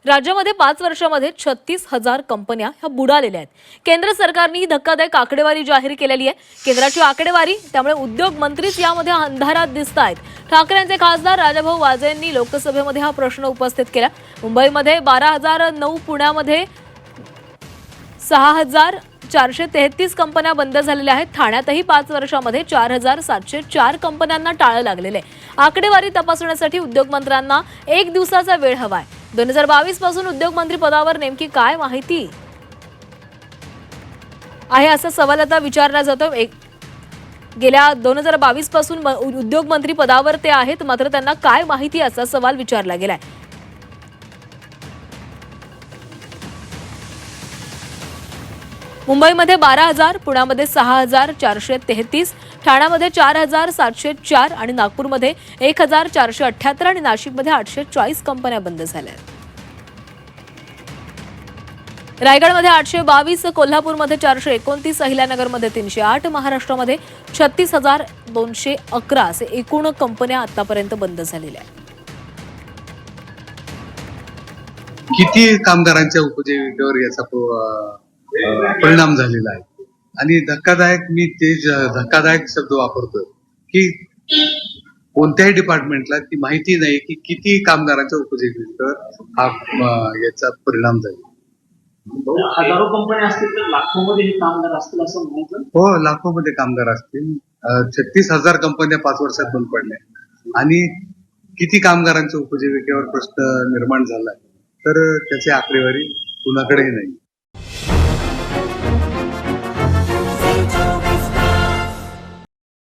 राज्यामध्ये 5 वर्षामध्ये 36,000 कंपन्या ह्या बुडालेल्या आहेत। केंद्र सरकारने ही धक्कादायक आकडेवारी जाहीर केलेली आहे। केंद्राची आकडेवारी त्यामुळे उद्योग मंत्रीच यामध्ये अंधारात दिसतायत। ठाकरेंचे खासदार राजाभाऊ वाजेंनी लोकसभेमध्ये हा प्रश्न उपस्थित केला। मुंबईमध्ये 12,009, पुण्यामध्ये 6,433 कंपन्या बंद झालेल्या आहेत। ठाण्यातही 5 वर्षामध्ये 4,704 कंपन्यांना टाळं लागलेले आहे। आकडेवारी तपासण्यासाठी उद्योगमंत्र्यांना 1 दिवसाचा वेळ हवाय। 2022 पासून उद्योगमंत्री पदावर नेमकी काय माहिती आहे असा सवाल आता विचारला जातो। गेल्या 2022 पासून उद्योगमंत्री पदावर ते आहेत, मात्र त्यांना काय माहिती असा सवाल विचारला गेलाय। मुंबईमध्ये 12,000, पुण्यामध्ये 6,433, ठाण्यामध्ये 4,704 आणि नागपूरमध्ये 1,478 आणि नाशिकमध्ये 840 कंपन्या बंद झाल्या आहेत। रायगडमध्ये 822, कोल्हापूरमध्ये 429, अहिल्यानगरमध्ये 308, महाराष्ट्रामध्ये 36,211 असे एकूण कंपन्या आतापर्यंत बंद झालेल्या आहेत। किती कामगारांच्या उपजीविकेवर याचा परिणाम झालेला आहे आणि धक्कादायक, मी ते धक्कादायक शब्द वापरतोय की कोणत्याही डिपार्टमेंटला ती माहिती नाही की किती कामगारांच्या उपजीविकेवर हा याचा परिणाम झाला। हजारो कंपन्या असतील तर लाखोमध्ये हे कामगार असतील असं म्हणायचं? हो, लाखोमध्ये कामगार असतील। 36,000 कंपन्या 5 वर्षात बंद पडल्या आणि किती कामगारांच्या उपजीविकेवर प्रश्न निर्माण झाला तर त्याची आकडेवारी कुणाकडेही नाही।